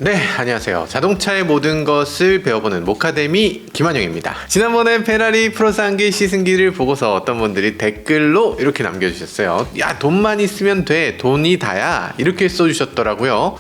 네, 안녕하세요. 자동차의 모든 것을 배워보는 모카데미 김한영입니다. 지난번에 페라리 프로상기 시승기를 보고서 어떤 분들이 댓글로 이렇게 남겨주셨어요. 야, 돈만 있으면 돼. 돈이 다야. 이렇게 써주셨더라고요.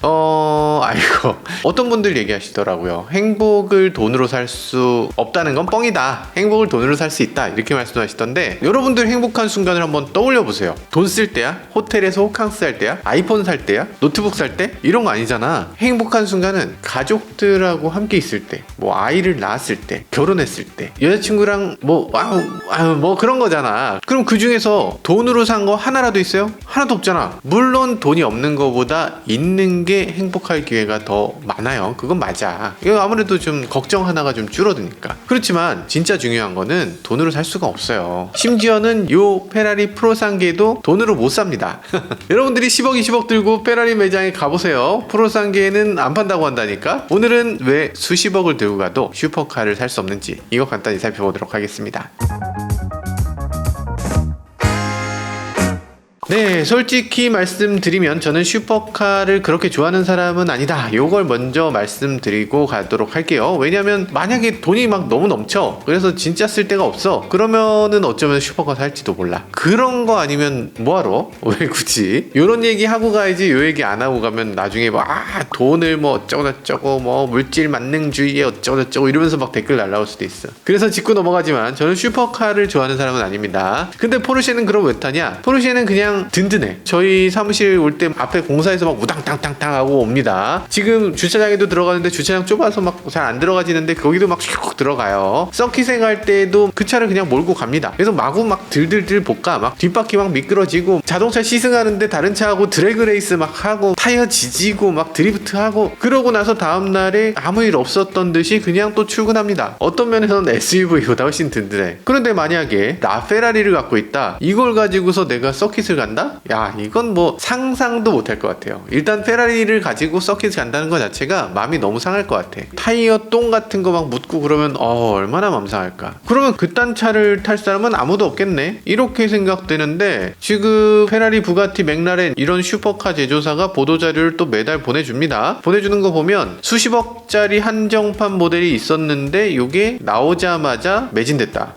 아이고. 어떤 분들 얘기하시더라고요. 행복을 돈으로 살 수 없다는 건 뻥이다. 행복을 돈으로 살 수 있다. 이렇게 말씀하시던데, 여러분들 행복한 순간을 한번 떠올려 보세요. 돈 쓸 때야? 호텔에서 호캉스 할 때야? 아이폰 살 때야? 노트북 살 때? 이런 거 아니잖아. 행복한 순간은 가족들하고 함께 있을 때, 뭐 아이를 낳았을 때, 결혼했을 때, 여자친구랑 뭐 그런 거잖아. 그럼 그 중에서 돈으로 산 거 하나라도 있어요? 하나도 없잖아. 물론 돈이 없는 거보다 있는 게 행복할 기회가 더 많아요. 그건 맞아. 이거 아무래도 좀 걱정 하나가 좀 줄어드니까. 그렇지만 진짜 중요한 거는 돈으로 살 수가 없어요. 심지어는 요 페라리 프로상계도 돈으로 못 삽니다. 여러분들이 10억 20억 들고 페라리 매장에 가보세요. 프로상계는 안 판다고 한다니까. 오늘은 왜 수십억을 들고 가도 슈퍼카를 살 수 없는지 이거 간단히 살펴보도록 하겠습니다. 네, 솔직히 말씀드리면 저는 슈퍼카를 그렇게 좋아하는 사람은 아니다. 요걸 먼저 말씀드리고 가도록 할게요. 왜냐면 만약에 돈이 막 너무 넘쳐, 그래서 진짜 쓸 데가 없어, 그러면은 어쩌면 슈퍼카 살지도 몰라. 그런 거 아니면 뭐하러? 왜 굳이? 요런 얘기 하고 가야지. 요 얘기 안 하고 가면 나중에 돈을 뭐 어쩌고저쩌고 뭐 물질 만능주의에 어쩌고저쩌고 이러면서 막 댓글 날라올 수도 있어. 그래서 짚고 넘어가지만 저는 슈퍼카를 좋아하는 사람은 아닙니다. 근데 포르쉐는 그럼 왜 타냐? 포르쉐는 그냥 든든해. 저희 사무실 올 때 앞에 공사에서 막 우당탕탕탕 하고 옵니다. 지금 주차장에도 들어가는데 주차장 좁아서 막 잘 안 들어가지는데 거기도 막 슉 들어가요. 서킷에 갈 때도 그 차를 그냥 몰고 갑니다. 그래서 마구 막 들들들 볶아, 막 뒷바퀴 막 미끄러지고, 자동차 시승하는데 다른 차하고 드래그 레이스 막 하고 타이어 지지고 막 드리프트 하고, 그러고 나서 다음날에 아무 일 없었던 듯이 그냥 또 출근합니다. 어떤 면에서는 SUV보다 훨씬 든든해. 그런데 만약에 나 페라리를 갖고 있다, 이걸 가지고서 내가 서킷을 간다? 야, 이건 뭐 상상도 못할 것 같아요. 일단 페라리를 가지고 서킷을 간다는 것 자체가 마음이 너무 상할 것 같아. 타이어 똥 같은 거 막 묻고 그러면 얼마나 맘 상할까. 그러면 그딴 차를 탈 사람은 아무도 없겠네, 이렇게 생각되는데, 지금 페라리, 부가티, 맥라렌 이런 슈퍼카 제조사가 보도자료를 또 매달 보내줍니다. 보내주는 거 보면 수십억짜리 한정판 모델이 있었는데 이게 나오자마자 매진됐다.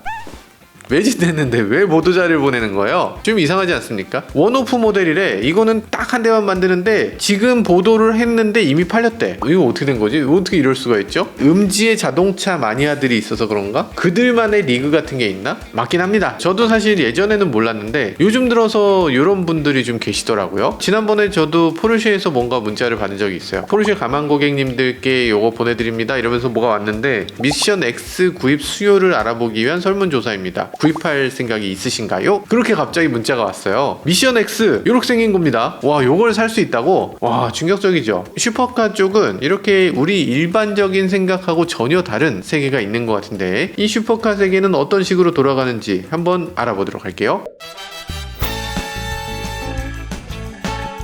매진됐는데 왜 보도자료를 보내는 거예요? 좀 이상하지 않습니까? 원오프 모델이래. 이거는 딱 한 대만 만드는데 지금 보도를 했는데 이미 팔렸대. 이거 어떻게 된 거지? 이거 어떻게 이럴 수가 있죠? 음지에 자동차 마니아들이 있어서 그런가? 그들만의 리그 같은 게 있나? 맞긴 합니다. 저도 사실 예전에는 몰랐는데 요즘 들어서 이런 분들이 좀 계시더라고요. 지난번에 저도 포르쉐에서 뭔가 문자를 받은 적이 있어요. 포르쉐 가만 고객님들께 요거 보내드립니다 이러면서 뭐가 왔는데, 미션 X 구입 수요를 알아보기 위한 설문조사입니다. 구입할 생각이 있으신가요? 그렇게 갑자기 문자가 왔어요. 미션 X 이렇게 생긴 겁니다. 와, 요걸 살 수 있다고? 와, 충격적이죠. 슈퍼카 쪽은 이렇게 우리 일반적인 생각하고 전혀 다른 세계가 있는 것 같은데, 이 슈퍼카 세계는 어떤 식으로 돌아가는지 한번 알아보도록 할게요.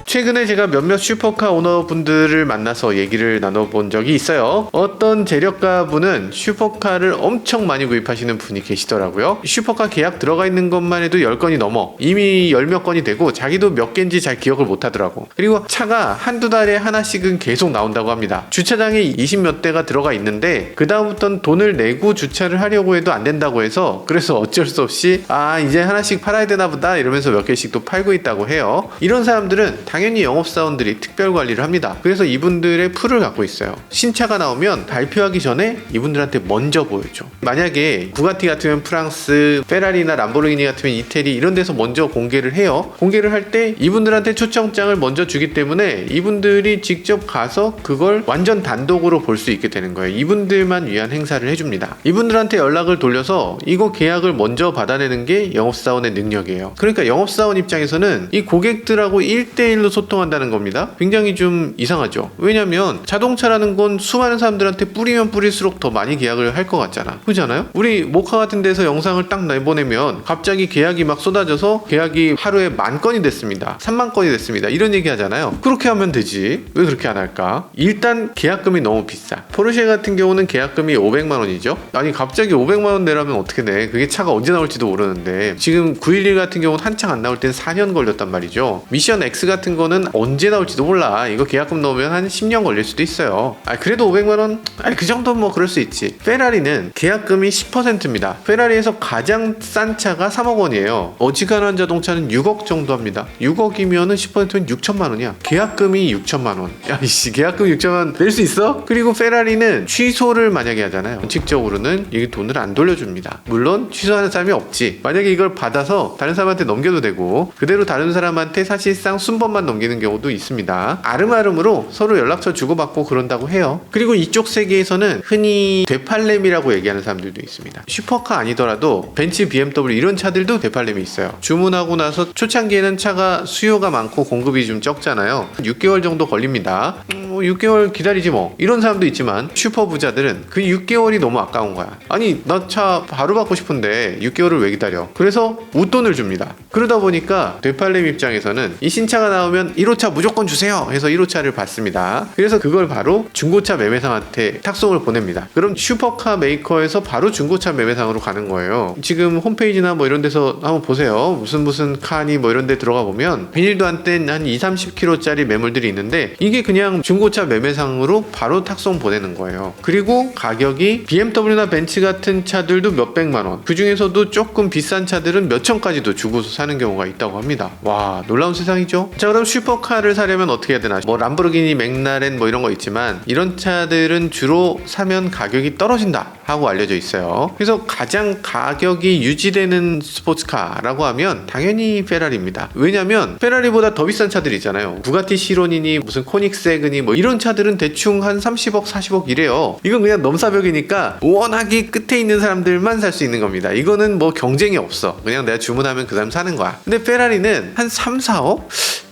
최근에 제가 몇몇 슈퍼카 오너분들을 만나서 얘기를 나눠본 적이 있어요. 어떤 재력가 분은 슈퍼카를 엄청 많이 구입하시는 분이 계시더라고요. 슈퍼카 계약 들어가 있는 것만 해도 10건이 넘어. 이미 10몇 건이 되고 자기도 몇 개인지 잘 기억을 못 하더라고. 그리고 차가 한두 달에 하나씩은 계속 나온다고 합니다. 주차장에 20몇 대가 들어가 있는데 그 다음부터는 돈을 내고 주차를 하려고 해도 안 된다고 해서, 그래서 어쩔 수 없이 이제 하나씩 팔아야 되나 보다 이러면서 몇 개씩 또 팔고 있다고 해요. 이런 사람들은 당연히 영업사원들이 특별 관리를 합니다. 그래서 이분들의 풀을 갖고 있어요. 신차가 나오면 발표하기 전에 이분들한테 먼저 보여줘. 만약에 부가티 같으면 프랑스, 페라리나 람보르기니 같으면 이태리, 이런 데서 먼저 공개를 해요. 공개를 할 때 이분들한테 초청장을 먼저 주기 때문에 이분들이 직접 가서 그걸 완전 단독으로 볼 수 있게 되는 거예요. 이분들만 위한 행사를 해줍니다. 이분들한테 연락을 돌려서 이거 계약을 먼저 받아내는 게 영업사원의 능력이에요. 그러니까 영업사원 입장에서는 이 고객들하고 1대1로 소통한다는 겁니다. 굉장히 좀 이상하죠. 왜냐면 자동차라는 건 수많은 사람들한테 뿌리면 뿌릴수록 더 많이 계약을 할 것 같잖아. 그렇지 않아요? 우리 모카 같은 데서 영상을 딱 내보내면 갑자기 계약이 막 쏟아져서 계약이 하루에 10,000건이 됐습니다, 30,000건이 됐습니다, 이런 얘기 하잖아요. 그렇게 하면 되지. 왜 그렇게 안 할까? 일단 계약금이 너무 비싸. 포르쉐 같은 경우는 계약금이 500만 원이죠. 아니, 갑자기 500만 원 내라면 어떻게 내? 그게 차가 언제 나올지도 모르는데, 지금 911 같은 경우는 한창 안 나올 땐 4년 걸렸단 말이죠. 미션 X 같은 거는 언제 나올지도 몰라. 이거 계약금 넣으면 한 10년 걸릴 수도 있어요. 그래도 500만원? 그 정도는 뭐 그럴 수 있지. 페라리는 계약금이 10%입니다. 페라리에서 가장 싼 차가 3억 원이에요. 어지간한 자동차는 6억 정도 합니다. 6억이면은 10%면 6천만 원이야. 계약금이 6천만 원. 이씨, 계약금 6천만 원 낼 수 있어? 그리고 페라리는 취소를 만약에 하잖아요. 원칙적으로는 이 돈을 안 돌려줍니다. 물론 취소하는 사람이 없지. 만약에 이걸 받아서 다른 사람한테 넘겨도 되고 그대로 다른 사람한테 사실상 순번만 넘기는 경우도 있습니다. 아름아름으로 서로 연락처 주고받고 그런다고 해요. 그리고 이쪽 세계에서는 흔히 되팔렘이라고 얘기하는 사람들도 있습니다. 슈퍼카 아니더라도 벤츠, BMW 이런 차들도 되팔렘이 있어요. 주문하고 나서 초창기에는 차가 수요가 많고 공급이 좀 적잖아요. 6개월 정도 걸립니다. 6개월 기다리지 뭐, 이런 사람도 있지만 슈퍼 부자들은 그 6개월이 너무 아까운 거야. 아니, 나 차 바로 받고 싶은데 6개월을 왜 기다려? 그래서 웃돈을 줍니다. 그러다 보니까 되팔렘 입장에서는 이 신차가 나오면 1호차 무조건 주세요 해서 1호차를 받습니다. 그래서 그걸 바로 중고차 매매상한테 탁송을 보냅니다. 그럼 슈퍼카 메이커에서 바로 중고차 매매상으로 가는 거예요. 지금 홈페이지나 뭐 이런 데서 한번 보세요. 무슨 카니 뭐 이런 데 들어가 보면 비닐도 안 뗀 한 2-30kg짜리 매물들이 있는데 이게 그냥 중고차 매매상으로 바로 탁송 보내는 거예요. 그리고 가격이 BMW나 벤츠 같은 차들도 몇백만 원, 그 중에서도 조금 비싼 차들은 몇천까지도 주고서 사는 경우가 있다고 합니다. 와, 놀라운 세상이죠. 자, 그럼 슈퍼카를 사려면 어떻게 해야 되나? 뭐 람보르기니, 맥라렌 뭐 이런 거 있지만 이런 차들은 주로 사면 가격이 떨어진다 하고 알려져 있어요. 그래서 가장 가격이 유지되는 스포츠카라고 하면 당연히 페라리입니다. 왜냐면 페라리보다 더 비싼 차들 있잖아요. 부가티 시론이니 무슨 코닉세그니 뭐 이런 차들은 대충 한 30억 40억 이래요. 이건 그냥 넘사벽이니까 워낙에 끝에 있는 사람들만 살 수 있는 겁니다. 이거는 뭐 경쟁이 없어. 그냥 내가 주문하면 그 사람 사는 거야. 근데 페라리는 한 3, 4억?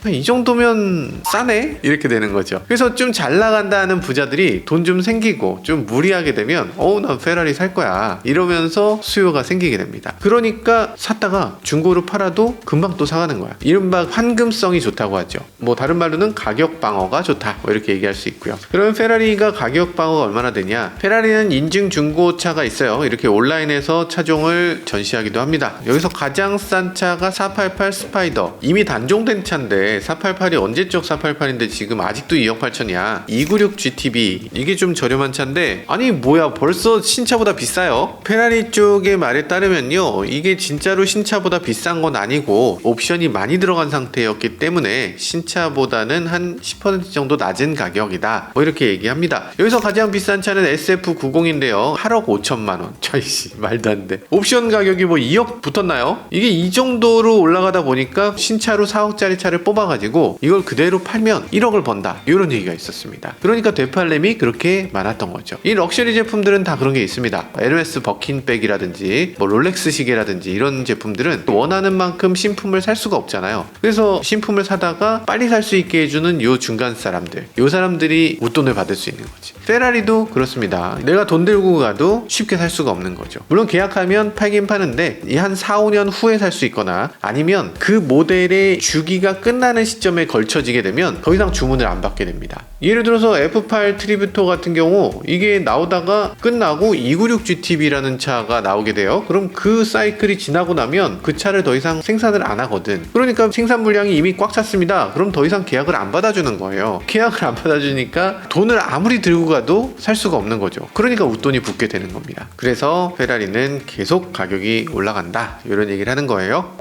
이 정도면 싸네? 이렇게 되는 거죠. 그래서 좀 잘 나간다 하는 부자들이 돈 좀 생기고 좀 무리하게 되면 난 페라리 살 거야 이러면서 수요가 생기게 됩니다. 그러니까 샀다가 중고로 팔아도 금방 또 사가는 거야. 이른바 환금성이 좋다고 하죠. 뭐 다른 말로는 가격 방어가 좋다 뭐 이렇게 얘기할 수 있고요. 그러면 페라리가 가격 방어가 얼마나 되냐? 페라리는 인증 중고차가 있어요. 이렇게 온라인에서 차종을 전시하기도 합니다. 여기서 가장 싼 차가 488 스파이더. 이미 단종된 차인데 488이 언제적 488인데 지금 아직도 2억 8천이야. 296 GTB 이게 좀 저렴한 차인데 아니 뭐야 벌써 신차보다 비싸요. 페라리 쪽의 말에 따르면요, 이게 진짜로 신차보다 비싼 건 아니고 옵션이 많이 들어간 상태였기 때문에 신차보다는 한 10% 정도 낮은 가격이다 뭐 이렇게 얘기합니다. 여기서 가장 비싼 차는 SF90인데요 8억 5천만 원. 저이씨 말도 안 돼. 옵션 가격이 뭐 2억 붙었나요? 이게 이 정도로 올라가다 보니까 신차로 4억짜리 차를 뽑아가지고 이걸 그대로 팔면 1억을 번다 이런 얘기가 있었습니다. 그러니까 되팔렘이 그렇게 많았던 거죠. 이 럭셔리 제품들은 다 그런 게 있습니다. 에르메스 버킨백이라든지 뭐 롤렉스 시계라든지 이런 제품들은 원하는 만큼 신품을 살 수가 없잖아요. 그래서 신품을 사다가 빨리 살 수 있게 해주는 요 중간 사람들, 요 사람들이 웃돈을 받을 수 있는 거지. 페라리도 그렇습니다. 내가 돈 들고 가도 쉽게 살 수가 없는 거죠. 물론 계약하면 팔긴 파는데 이 한 4, 5년 후에 살 수 있거나 아니면 그 모델의 주기가 끝나는 시점에 걸쳐지게 되면 더 이상 주문을 안 받게 됩니다. 예를 들어서 F8 트리뷰토 같은 경우 이게 나오다가 끝나고 296 GTB라는 차가 나오게 돼요. 그럼 그 사이클이 지나고 나면 그 차를 더 이상 생산을 안 하거든. 그러니까 생산 물량이 이미 꽉 찼습니다. 그럼 더 이상 계약을 안 받아주는 거예요. 계약을 안 받아주니까 돈을 아무리 들고 가도 살 수가 없는 거죠. 그러니까 웃돈이 붙게 되는 겁니다. 그래서 페라리는 계속 가격이 올라간다 이런 얘기를 하는 거예요.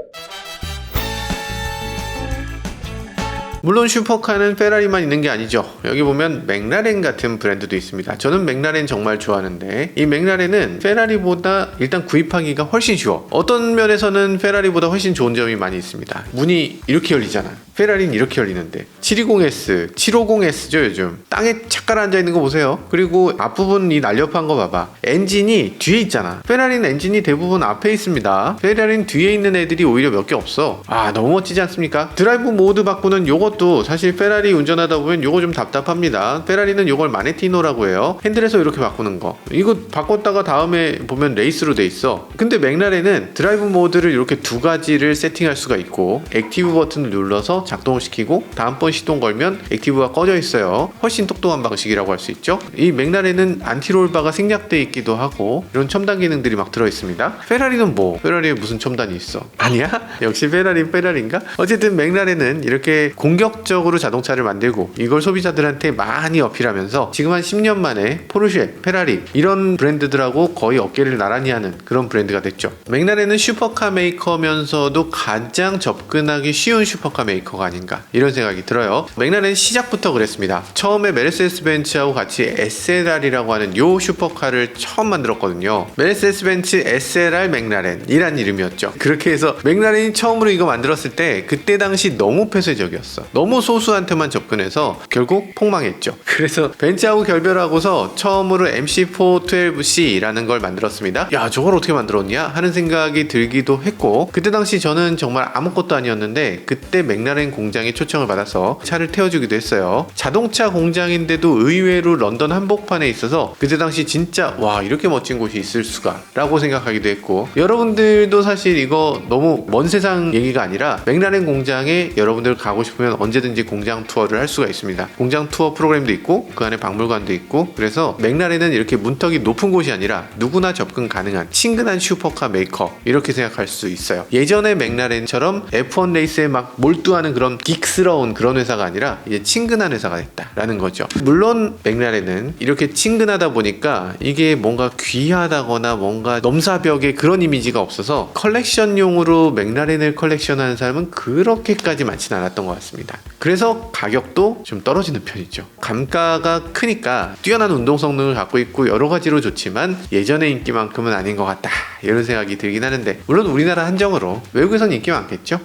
물론 슈퍼카는 페라리만 있는 게 아니죠. 여기 보면 맥라렌 같은 브랜드도 있습니다. 저는 맥라렌 정말 좋아하는데 이 맥라렌은 페라리보다 일단 구입하기가 훨씬 쉬워. 어떤 면에서는 페라리보다 훨씬 좋은 점이 많이 있습니다. 문이 이렇게 열리잖아. 페라리는 이렇게 열리는데 720S, 750S죠 요즘. 땅에 착 가라앉아 있는 거 보세요. 그리고 앞부분 이 날렵한 거 봐봐. 엔진이 뒤에 있잖아. 페라리는 엔진이 대부분 앞에 있습니다. 페라리는 뒤에 있는 애들이 오히려 몇 개 없어. 너무 멋지지 않습니까? 드라이브 모드 바꾸는 요것도 사실 페라리 운전하다 보면 요거 좀 답답합니다. 페라리는 요걸 마네티노라고 해요. 핸들에서 이렇게 바꾸는 거. 이거 바꿨다가 다음에 보면 레이스로 돼 있어. 근데 맥라렌은 드라이브 모드를 이렇게 두 가지를 세팅할 수가 있고 액티브 버튼을 눌러서 작동을 시키고 다음번 시동 걸면 액티브가 꺼져 있어요. 훨씬 똑똑한 방식이라고 할 수 있죠. 이 맥라렌은 안티롤바가 생략되어 있기도 하고 이런 첨단 기능들이 막 들어있습니다. 페라리는 뭐? 페라리에 무슨 첨단이 있어? 아니야? 역시 페라리인가? 어쨌든 맥라렌은 이렇게 공격 본격적으로 자동차를 만들고 이걸 소비자들한테 많이 어필하면서 지금 한 10년 만에 포르쉐, 페라리 이런 브랜드들하고 거의 어깨를 나란히 하는 그런 브랜드가 됐죠. 맥라렌은 슈퍼카 메이커면서도 가장 접근하기 쉬운 슈퍼카 메이커가 아닌가 이런 생각이 들어요. 맥라렌 시작부터 그랬습니다. 처음에 메르세데스 벤츠하고 같이 SLR이라고 하는 요 슈퍼카를 처음 만들었거든요. 메르세데스 벤츠 SLR 맥라렌이란 이름이었죠. 그렇게 해서 맥라렌이 처음으로 이거 만들었을 때 그때 당시 너무 폐쇄적이었어. 너무 소수한테만 접근해서 결국 폭망했죠. 그래서 벤츠하고 결별하고서 처음으로 MC412C라는 걸 만들었습니다. 야, 저걸 어떻게 만들었냐 하는 생각이 들기도 했고, 그때 당시 저는 정말 아무것도 아니었는데 그때 맥라렌 공장에 초청을 받아서 차를 태워주기도 했어요. 자동차 공장인데도 의외로 런던 한복판에 있어서 그때 당시 진짜 와, 이렇게 멋진 곳이 있을 수가 라고 생각하기도 했고, 여러분들도 사실 이거 너무 먼 세상 얘기가 아니라 맥라렌 공장에 여러분들 가고 싶으면 언제든지 공장 투어를 할 수가 있습니다. 공장 투어 프로그램도 있고 그 안에 박물관도 있고, 그래서 맥라렌은 이렇게 문턱이 높은 곳이 아니라 누구나 접근 가능한 친근한 슈퍼카 메이커 이렇게 생각할 수 있어요. 예전에 맥라렌처럼 F1 레이스에 막 몰두하는 그런 긱스러운 그런 회사가 아니라 이제 친근한 회사가 됐다라는 거죠. 물론 맥라렌은 이렇게 친근하다 보니까 이게 뭔가 귀하다거나 뭔가 넘사벽에 그런 이미지가 없어서 컬렉션용으로 맥라렌을 컬렉션하는 사람은 그렇게까지 많지는 않았던 것 같습니다. 그래서 가격도 좀 떨어지는 편이죠. 감가가 크니까 뛰어난 운동 성능을 갖고 있고 여러 가지로 좋지만 예전의 인기만큼은 아닌 것 같다 이런 생각이 들긴 하는데, 물론 우리나라 한정으로 외국에선 인기 많겠죠.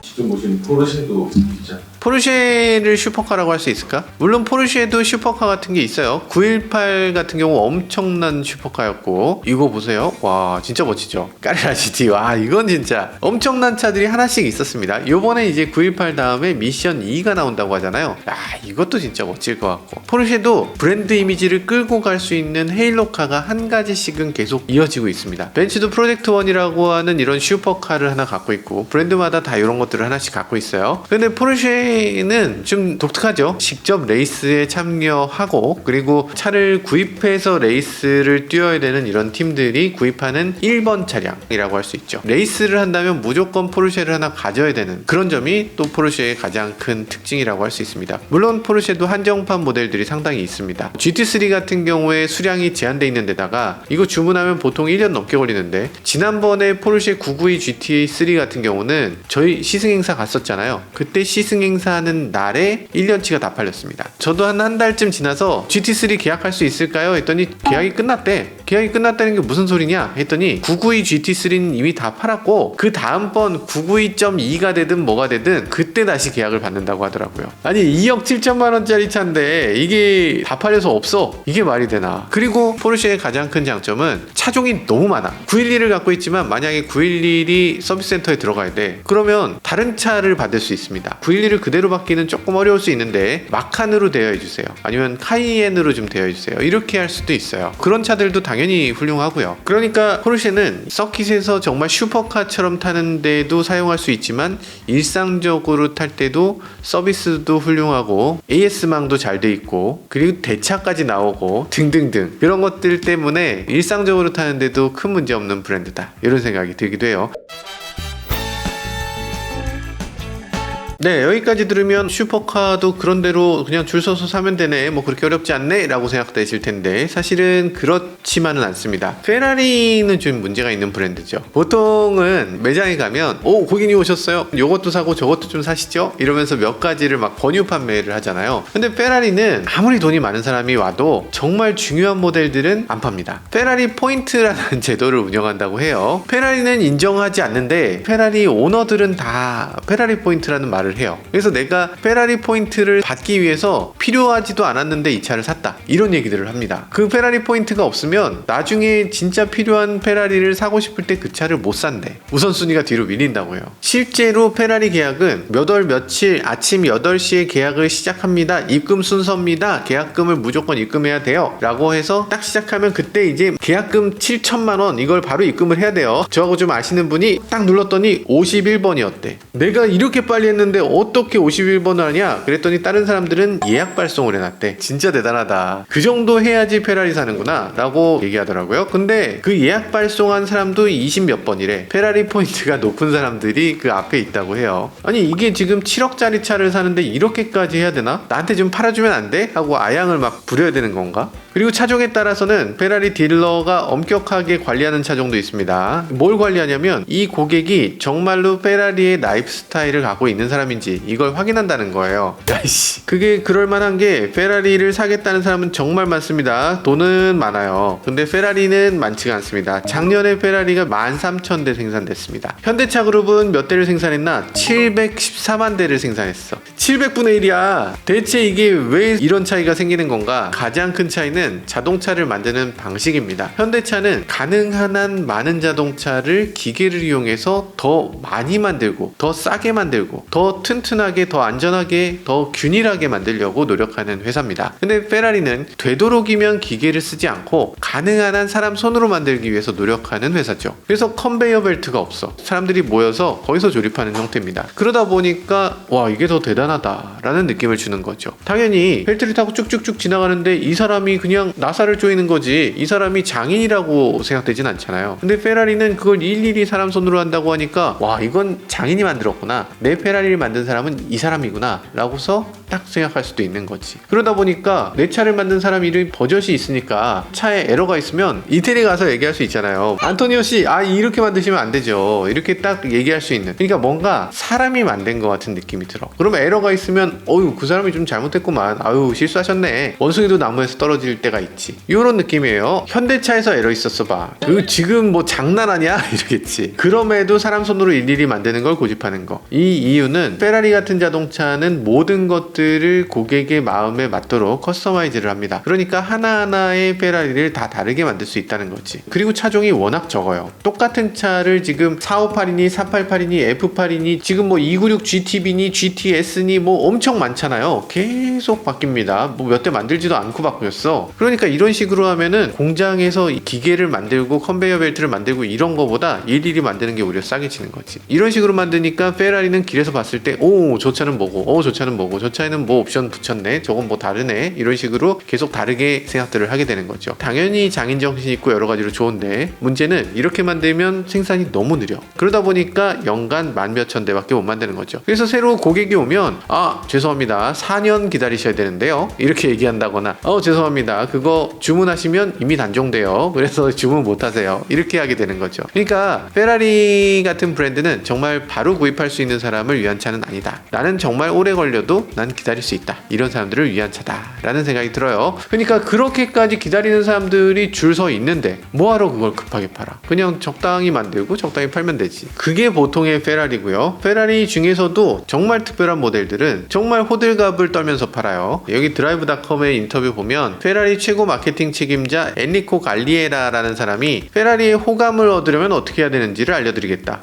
지금 보시는 포르쉐도 있죠. 포르쉐를 슈퍼카라고 할 수 있을까? 물론 포르쉐도 슈퍼카 같은 게 있어요. 918 같은 경우 엄청난 슈퍼카였고, 이거 보세요. 와, 진짜 멋지죠? 까레라 GT. 와, 이건 진짜 엄청난 차들이 하나씩 있었습니다. 요번에 이제 918 다음에 미션 2가 나온다고 하잖아요. 아, 이것도 진짜 멋질 것 같고, 포르쉐도 브랜드 이미지를 끌고 갈 수 있는 헤일로카가 한 가지씩은 계속 이어지고 있습니다. 벤츠도 프로젝트 1이라고 하는 이런 슈퍼카를 하나 갖고 있고, 브랜드마다 다 이런 것들을 하나씩 갖고 있어요. 근데 포르쉐 는 좀 독특하죠. 직접 레이스에 참여하고, 그리고 차를 구입해서 레이스를 뛰어야 되는 이런 팀들이 구입하는 1번 차량이라고 할 수 있죠. 레이스를 한다면 무조건 포르쉐를 하나 가져야 되는 그런 점이 또 포르쉐의 가장 큰 특징이라고 할 수 있습니다. 물론 포르쉐도 한정판 모델들이 상당히 있습니다. GT3 같은 경우에 수량이 제한되어 있는 데다가 이거 주문하면 보통 1년 넘게 걸리는데, 지난번에 포르쉐 992 GT3 같은 경우는 저희 시승행사 갔었잖아요. 그때 시승행사 하는 날에 1년치가 다 팔렸습니다. 저도 한 달쯤 지나서 GT3 계약할 수 있을까요? 했더니 계약이 끝났대. 계약이 끝났다는 게 무슨 소리냐 했더니 992 GT3는 이미 다 팔았고 그 다음번 992.2가 되든 뭐가 되든 그때 다시 계약을 받는다고 하더라고요. 아니 2억 7천만 원짜리 차인데 이게 다 팔려서 없어? 이게 말이 되나? 그리고 포르쉐의 가장 큰 장점은 차종이 너무 많아. 911을 갖고 있지만 만약에 911이 서비스 센터에 들어가야 돼. 그러면 다른 차를 받을 수 있습니다. 911을 그대로 받기는 조금 어려울 수 있는데 마칸으로 대여해주세요. 아니면 카이엔으로 좀 대여해주세요. 이렇게 할 수도 있어요. 그런 차들도 당연히 훌륭하고요. 그러니까 포르쉐는 서킷에서 정말 슈퍼카처럼 타는데도 사용할 수 있지만 일상적으로 탈 때도 서비스도 훌륭하고 AS망도 잘 돼 있고 그리고 대차까지 나오고 등등등 그런 것들 때문에 일상적으로 타는데도 큰 문제 없는 브랜드다 이런 생각이 들기도 해요. 네, 여기까지 들으면 슈퍼카도 그런대로 그냥 줄 서서 사면 되네, 뭐 그렇게 어렵지 않네 라고 생각되실 텐데 사실은 그렇지만은 않습니다. 페라리는 좀 문제가 있는 브랜드죠. 보통은 매장에 가면 고객님 오셨어요, 요것도 사고 저것도 좀 사시죠 이러면서 몇 가지를 막 권유 판매를 하잖아요. 근데 페라리는 아무리 돈이 많은 사람이 와도 정말 중요한 모델들은 안 팝니다. 페라리 포인트라는 제도를 운영한다고 해요. 페라리는 인정하지 않는데 페라리 오너들은 다 페라리 포인트라는 말을 해요. 그래서 내가 페라리 포인트를 받기 위해서 필요하지도 않았는데 이 차를 샀다 이런 얘기들을 합니다. 그 페라리 포인트가 없으면 나중에 진짜 필요한 페라리를 사고 싶을 때 그 차를 못 산대. 우선순위가 뒤로 밀린다고 해요. 실제로 페라리 계약은 몇 월 며칠 아침 8시에 계약을 시작합니다. 입금 순서입니다. 계약금을 무조건 입금해야 돼요 라고 해서 딱 시작하면 그때 이제 계약금 7천만 원 이걸 바로 입금을 해야 돼요. 저하고 좀 아시는 분이 딱 눌렀더니 51번이었대. 내가 이렇게 빨리 했는데 근데 어떻게 51번을 하냐? 그랬더니 다른 사람들은 예약 발송을 해놨대. 진짜 대단하다. 그 정도 해야지 페라리 사는구나 라고 얘기하더라고요. 근데 그 예약 발송한 사람도 20 몇 번이래. 페라리 포인트가 높은 사람들이 그 앞에 있다고 해요. 아니 이게 지금 7억짜리 차를 사는데 이렇게까지 해야 되나? 나한테 좀 팔아주면 안 돼? 하고 아양을 막 부려야 되는 건가? 그리고 차종에 따라서는 페라리 딜러가 엄격하게 관리하는 차종도 있습니다. 뭘 관리하냐면 이 고객이 정말로 페라리의 라이프 스타일을 갖고 있는 사람인지 이걸 확인한다는 거예요. 야이씨, 그게 그럴만한 게 페라리를 사겠다는 사람은 정말 많습니다. 돈은 많아요. 근데 페라리는 많지가 않습니다. 작년에 페라리가 13,000대 생산됐습니다. 현대차 그룹은 몇 대를 생산했나? 714만 대를 생산했어. 700분의 1이야. 대체 이게 왜 이런 차이가 생기는 건가? 가장 큰 차이는 자동차를 만드는 방식입니다. 현대차는 가능한 한 많은 자동차를 기계를 이용해서 더 많이 만들고 더 싸게 만들고 더 튼튼하게 더 안전하게 더 균일하게 만들려고 노력하는 회사입니다. 근데 페라리는 되도록이면 기계를 쓰지 않고 가능한 한 사람 손으로 만들기 위해서 노력하는 회사죠. 그래서 컨베이어 벨트가 없어. 사람들이 모여서 거기서 조립하는 형태입니다. 그러다 보니까 와 이게 더 대단하다 라는 느낌을 주는 거죠. 당연히 벨트를 타고 쭉쭉쭉 지나가는데 이 사람이 그냥 나사를 조이는 거지 이 사람이 장인이라고 생각되진 않잖아요. 근데 페라리는 그걸 일일이 사람 손으로 한다고 하니까 와 이건 장인이 만들었구나, 내 페라리를 만든 사람은 이 사람이구나 라고서 딱 생각할 수도 있는 거지. 그러다 보니까 내 차를 만든 사람 이름이 버젓이 있으니까 차에 에러가 있으면 이태리 가서 얘기할 수 있잖아요. 안토니오 씨, 아 이렇게 만드시면 안 되죠. 이렇게 딱 얘기할 수 있는. 그러니까 뭔가 사람이 만든 것 같은 느낌이 들어. 그러면 에러가 있으면 어휴 그 사람이 좀 잘못했구만, 아유 실수하셨네, 원숭이도 나무에서 떨어질 때가 있지, 이런 느낌이에요. 현대차에서 에러 있었어 봐, 그 지금 뭐 장난하냐 이러겠지. 그럼에도 사람 손으로 일일이 만드는 걸 고집하는 거. 이 이유는 페라리 같은 자동차는 모든 것들을 고객의 마음에 맞도록 커스터마이즈를 합니다. 그러니까 하나하나의 페라리를 다 다르게 만들 수 있다는 거지. 그리고 차종이 워낙 적어요. 똑같은 차를 지금 458이니 488이니 F8이니 지금 뭐 296 GTB니 GTS니 뭐 엄청 많잖아요. 계속 바뀝니다. 뭐 몇 대 만들지도 않고 바뀌었어. 그러니까 이런 식으로 하면은 공장에서 기계를 만들고 컨베이어 벨트를 만들고 이런 거보다 일일이 만드는 게 오히려 싸게 치는 거지. 이런 식으로 만드니까 페라리는 길에서 봤을 때 오 저 차는 뭐고 저 차는 뭐고 저 차에는 뭐 옵션 붙였네, 저건 뭐 다르네, 이런 식으로 계속 다르게 생각들을 하게 되는 거죠. 당연히 장인정신이 있고 여러 가지로 좋은데 문제는 이렇게 만들면 생산이 너무 느려. 그러다 보니까 연간 10,000몇천 대밖에 못 만드는 거죠. 그래서 새로 고객이 오면 아 죄송합니다 4년 기다리셔야 되는데요 이렇게 얘기한다거나 죄송합니다 그거 주문하시면 이미 단종돼요 그래서 주문 못하세요 이렇게 하게 되는 거죠. 그러니까 페라리 같은 브랜드는 정말 바로 구입할 수 있는 사람을 위한 차는 아니다. 나는 정말 오래 걸려도 난 기다릴 수 있다, 이런 사람들을 위한 차다 라는 생각이 들어요. 그러니까 그렇게까지 기다리는 사람들이 줄 서 있는데 뭐하러 그걸 급하게 팔아. 그냥 적당히 만들고 적당히 팔면 되지. 그게 보통의 페라리고요. 페라리 중에서도 정말 특별한 모델들은 정말 호들갑을 떨면서 팔아요. 여기 드라이브닷컴의 인터뷰 보면 페라리 최고 마케팅 책임자 엔리코 갈리에라라는 사람이 페라리의 호감을 얻으려면 어떻게 해야 되는지를 알려드리겠다.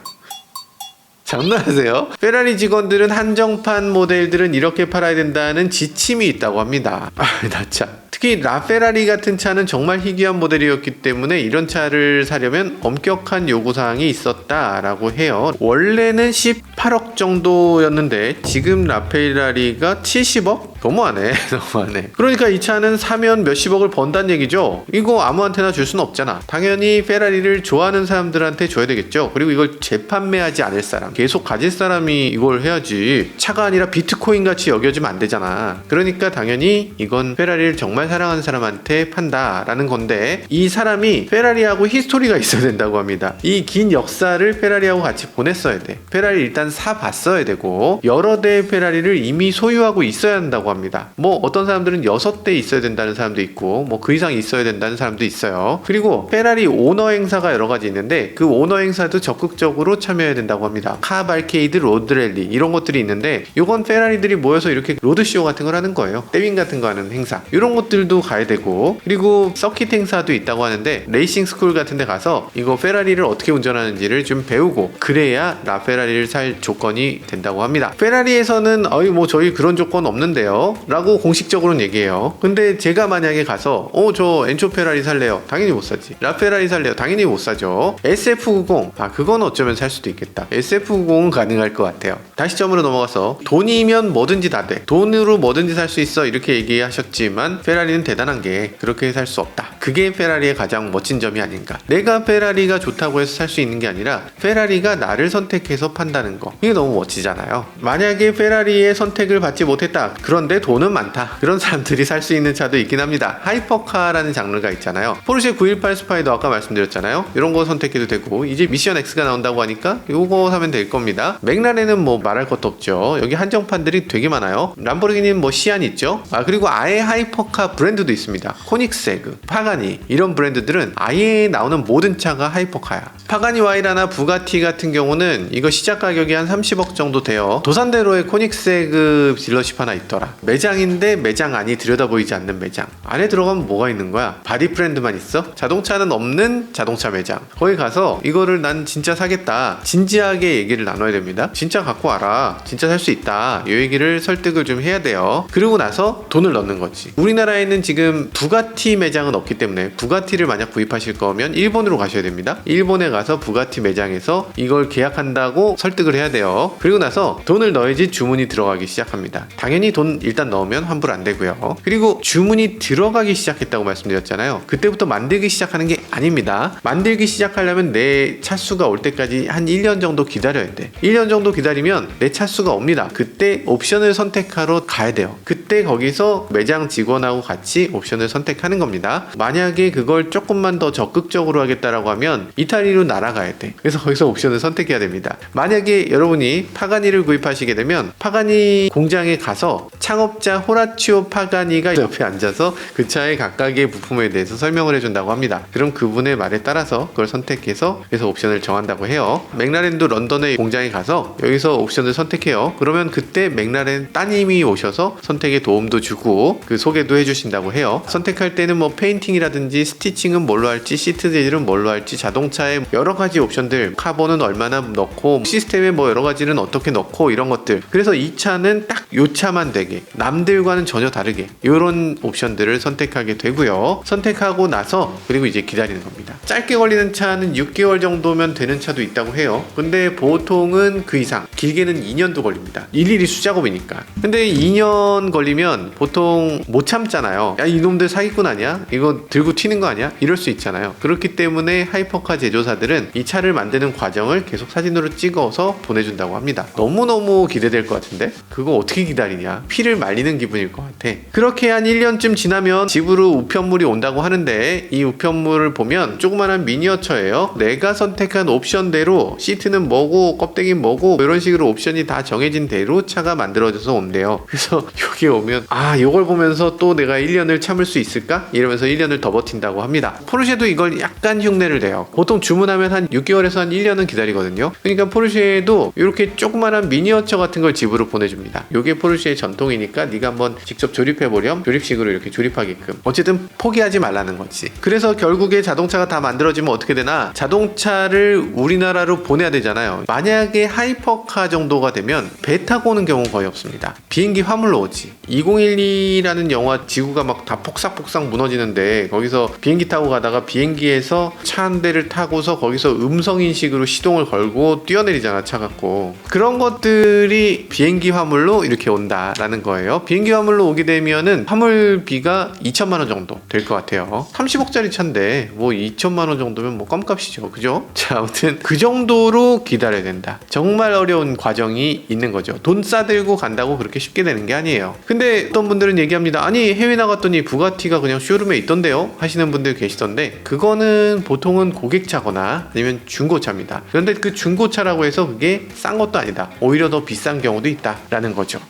장난하세요? 페라리 직원들은 한정판 모델들은 이렇게 팔아야 된다는 지침이 있다고 합니다. 나 참. 특히 라페라리 같은 차는 정말 희귀한 모델이었기 때문에 이런 차를 사려면 엄격한 요구사항이 있었다라고 해요. 원래는 18억 정도였는데 지금 라페라리가 70억? 너무하네. 너무하네. 그러니까 이 차는 사면 몇십억을 번다는 얘기죠. 이거 아무한테나 줄 수는 없잖아. 당연히 페라리를 좋아하는 사람들한테 줘야 되겠죠. 그리고 이걸 재판매하지 않을 사람, 계속 가질 사람이 이걸 해야지. 차가 아니라 비트코인 같이 여겨지면 안 되잖아. 그러니까 당연히 이건 페라리를 정말 사랑하는 사람한테 판다라는 건데, 이 사람이 페라리하고 히스토리가 있어야 된다고 합니다. 이 긴 역사를 페라리하고 같이 보냈어야 돼. 페라리 일단 사봤어야 되고 여러 대의 페라리를 이미 소유하고 있어야 한다고 합니다. 뭐 어떤 사람들은 6대 있어야 된다는 사람도 있고 뭐 그 이상 있어야 된다는 사람도 있어요. 그리고 페라리 오너 행사가 여러 가지 있는데 그 오너 행사도 적극적으로 참여해야 된다고 합니다. 카발케이드, 로드랠리 이런 것들이 있는데 이건 페라리들이 모여서 이렇게 로드쇼 같은 걸 하는 거예요. 때윙 같은 거 하는 행사, 이런 것들도 가야 되고, 그리고 서킷 행사도 있다고 하는데 레이싱 스쿨 같은 데 가서 이거 페라리를 어떻게 운전하는지를 좀 배우고 그래야 라페라리를 살 조건이 된다고 합니다. 페라리에서는 뭐 저희 그런 조건 없는데요 살게요 라고 공식적으로는 얘기해요. 근데 제가 만약에 가서 저 엔초 페라리 살래요, 당연히 못 사지. 라페라리 살래요, 당연히 못 사죠. SF90 그건 어쩌면 살 수도 있겠다. SF90은 가능할 것 같아요. 다시 점으로 넘어가서 돈이면 뭐든지 다 돼, 돈으로 뭐든지 살 수 있어 이렇게 얘기하셨지만 페라리는 대단한 게 그렇게 살 수 없다. 그게 페라리의 가장 멋진 점이 아닌가. 내가 페라리가 좋다고 해서 살 수 있는 게 아니라 페라리가 나를 선택해서 판다는 거, 이게 너무 멋지잖아요. 만약에 페라리의 선택을 받지 못했다, 그런데 돈은 많다, 그런 사람들이 살 수 있는 차도 있긴 합니다. 하이퍼카라는 장르가 있잖아요. 포르쉐 918 스파이더 아까 말씀드렸잖아요. 이런 거 선택해도 되고, 이제 미션 X가 나온다고 하니까 요거 사면 될 겁니다. 맥라렌은 뭐 말할 것도 없죠. 여기 한정판들이 되게 많아요. 람보르기니는 뭐 시안 있죠. 그리고 아예 하이퍼카 브랜드도 있습니다. 코닉세그, 파가니, 이런 브랜드들은 아예 나오는 모든 차가 하이퍼카야. 파가니 와이라나 부가티 같은 경우는 이거 시작 가격이 한 30억 정도 돼요. 도산대로에 코닉세그 딜러십 하나 있더라. 매장인데 매장 안이 들여다보이지 않는 매장. 안에 들어가면 뭐가 있는 거야? 바디 프렌드만 있어? 자동차는 없는 자동차 매장. 거기 가서 이거를 난 진짜 사겠다, 진지하게 얘기를 나눠야 됩니다. 진짜 갖고 와라, 진짜 살 수 있다, 이 얘기를 설득을 좀 해야 돼요. 그리고 나서 돈을 넣는 거지. 우리나라에는 지금 부가티 매장은 없기 때문에 부가티를 만약 구입하실 거면 일본으로 가셔야 됩니다. 일본에 가서 부가티 매장에서 이걸 계약한다고 설득을 해야 돼요. 그리고 나서 돈을 넣어야지 주문이 들어가기 시작합니다. 당연히 돈 일단 넣으면 환불 안 되고요. 그리고 주문이 들어가기 시작했다고 말씀드렸잖아요. 그때부터 만들기 시작하는 게 아닙니다. 만들기 시작하려면 내 차수가 올 때까지 한 1년 정도 기다려야 돼. 1년 정도 기다리면 내 차수가 옵니다. 그때 옵션을 선택하러 가야 돼요. 그때 거기서 매장 직원하고 같이 옵션을 선택하는 겁니다. 만약에 그걸 조금만 더 적극적으로 하겠다라고 하면 이탈리로 날아가야 돼. 그래서 거기서 옵션을 선택해야 됩니다. 만약에 여러분이 파가니를 구입하시게 되면 파가니 공장에 가서 창업자 호라치오 파가니가 옆에 앉아서 그 차의 각각의 부품에 대해서 설명을 해준다고 합니다. 그럼 그분의 말에 따라서 그걸 선택해서 그래서 옵션을 정한다고 해요. 맥라렌도 런던의 공장에 가서 여기서 옵션을 선택해요. 그러면 그때 맥라렌 따님이 오셔서 선택에 도움도 주고 그 소개도 해주신다고 해요. 선택할 때는 뭐 페인팅이라든지 스티칭은 뭘로 할지, 시트 재질은 뭘로 할지, 자동차에 여러 가지 옵션들, 카본은 얼마나 넣고, 시스템에 뭐 여러 가지는 어떻게 넣고, 이런 것들. 그래서 이 차는 딱 요 차만 되게, 남들과는 전혀 다르게 이런 옵션들을 선택하게 되고요. 선택하고 나서 그리고 이제 기다리는 겁니다. 짧게 걸리는 차는 6개월 정도면 되는 차도 있다고 해요. 근데 보통은 그 이상, 길게는 2년도 걸립니다. 일일이 수작업이니까. 근데 2년 걸리면 보통 못 참잖아요. 야, 이놈들 사기꾼 아니야? 이거 들고 튀는 거 아니야? 이럴 수 있잖아요. 그렇기 때문에 하이퍼카 제조사들은 이 차를 만드는 과정을 계속 사진으로 찍어서 보내준다고 합니다. 너무너무 기대될 것 같은데? 그거 어떻게 기다리냐? 피를 말리는 기분일 것 같아. 그렇게 한 1년쯤 지나면 집으로 우편물이 온다고 하는데, 이 우편물을 보면 조그만한 미니어처예요. 내가 선택한 옵션대로 시트는 뭐고 껍데기는 뭐고 이런 식으로 옵션이 다 정해진 대로 차가 만들어져서 온대요. 그래서 여기 오면 이걸 보면서 또 내가 1년을 참을 수 있을까? 이러면서 1년을 더 버틴다고 합니다. 포르쉐도 이걸 약간 흉내를 내요. 보통 주문하면 한 6개월에서 한 1년은 기다리거든요. 그러니까 포르쉐도 이렇게 조그만한 미니어처 같은 걸 집으로 보내줍니다. 이게 포르쉐의 전통이니까 네가 한번 직접 조립해보렴. 조립식으로 이렇게 조립하게끔. 어쨌든 포기하지 말라는 거지. 그래서 결국에 자동차가 다 만들어지면 어떻게 되나? 자동차를 우리나라로 보내야 되잖아요. 만약에 하이퍼카 정도가 되면 배 타고 오는 경우는 거의 없습니다. 비행기 화물로 오지. 2012라는 영화 지구가 막 다 폭삭폭삭 무너지는데 거기서 비행기 타고 가다가 비행기에서 차 한 대를 타고서 거기서 음성인식으로 시동을 걸고 뛰어내리잖아, 차 갖고. 그런 것들이 비행기 화물로 이렇게 온다라는 거예요. 비행기 화물로 오게 되면은 화물비가 2천만 원 정도 될 것 같아요. 30억짜리 차인데 뭐 2천만 원 정도면 뭐 껌값이죠, 그죠? 자, 아무튼 그 정도로 기다려야 된다. 정말 어려운 과정이 있는 거죠. 돈 싸들고 간다고 그렇게 쉽게 되는 게 아니에요. 근데 어떤 분들은 얘기합니다. 아니, 해외 나갔더니 부가티가 그냥 쇼룸에 있던데요? 하시는 분들 계시던데, 그거는 보통은 고객차거나 아니면 중고차입니다. 그런데 그 중고차라고 해서 그게 싼 것도 아니다. 오히려 더 비싼 경우도 있다라는 거죠.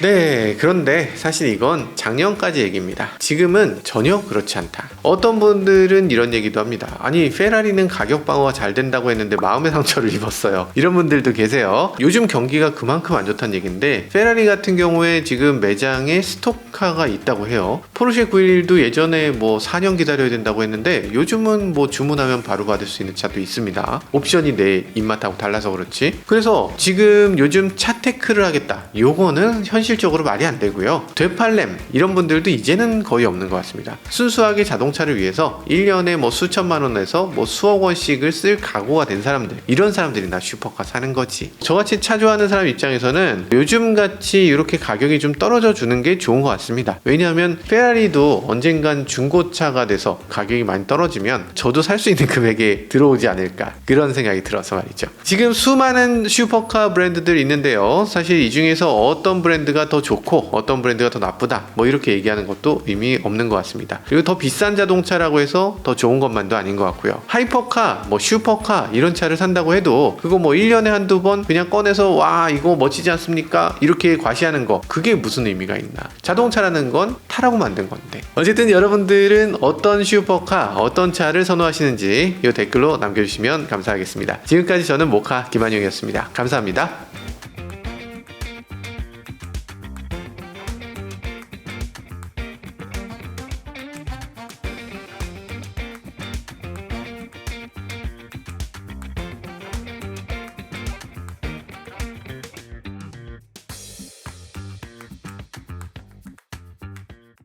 네, 그런데 사실 이건 작년까지 얘기입니다. 지금은 전혀 그렇지 않다. 어떤 분들은 이런 얘기도 합니다. 아니, 페라리는 가격 방어가 잘 된다고 했는데 마음의 상처를 입었어요. 이런 분들도 계세요. 요즘 경기가 그만큼 안 좋다는 얘기인데, 페라리 같은 경우에 지금 매장에 스토카가 있다고 해요. 포르쉐 911도 예전에 뭐 4년 기다려야 된다고 했는데 요즘은 뭐 주문하면 바로 받을 수 있는 차도 있습니다. 옵션이 내 입맛하고 달라서 그렇지. 그래서 지금 요즘 차테크를 하겠다, 요거는 현실적으로 말이 안 되고요. 되팔렘 이런 분들도 이제는 거의 없는 것 같습니다. 순수하게 자동차를 위해서 1년에 뭐 수천만 원에서 뭐 수억 원씩을 쓸 각오가 된 사람들, 이런 사람들이 나 슈퍼카 사는 거지. 저같이 차 좋아하는 사람 입장에서는 요즘같이 이렇게 가격이 좀 떨어져 주는 게 좋은 것 같습니다. 왜냐하면 페라리도 언젠간 중고차가 돼서 가격이 많이 떨어지면 저도 살 수 있는 금액에 들어오지 않을까, 그런 생각이 들어서 말이죠. 지금 수많은 슈퍼카 브랜드들 있는데요. 사실 이 중에서 어떤 브랜드가 더 좋고 어떤 브랜드가 더 나쁘다, 뭐 이렇게 얘기하는 것도 의미 없는 것 같습니다. 그리고 더 비싼 자동차라고 해서 더 좋은 것만도 아닌 것 같고요. 하이퍼카, 뭐 슈퍼카 이런 차를 산다고 해도 그거 뭐 1년에 한두 번 그냥 꺼내서 와 이거 멋지지 않습니까? 이렇게 과시하는 거, 그게 무슨 의미가 있나. 자동차라는 건 타라고 만든 건데. 어쨌든 여러분들은 어떤 슈퍼카, 어떤 차를 선호하시는지 이 댓글로 남겨주시면 감사하겠습니다. 지금까지 저는 모카 김한용이었습니다. 감사합니다.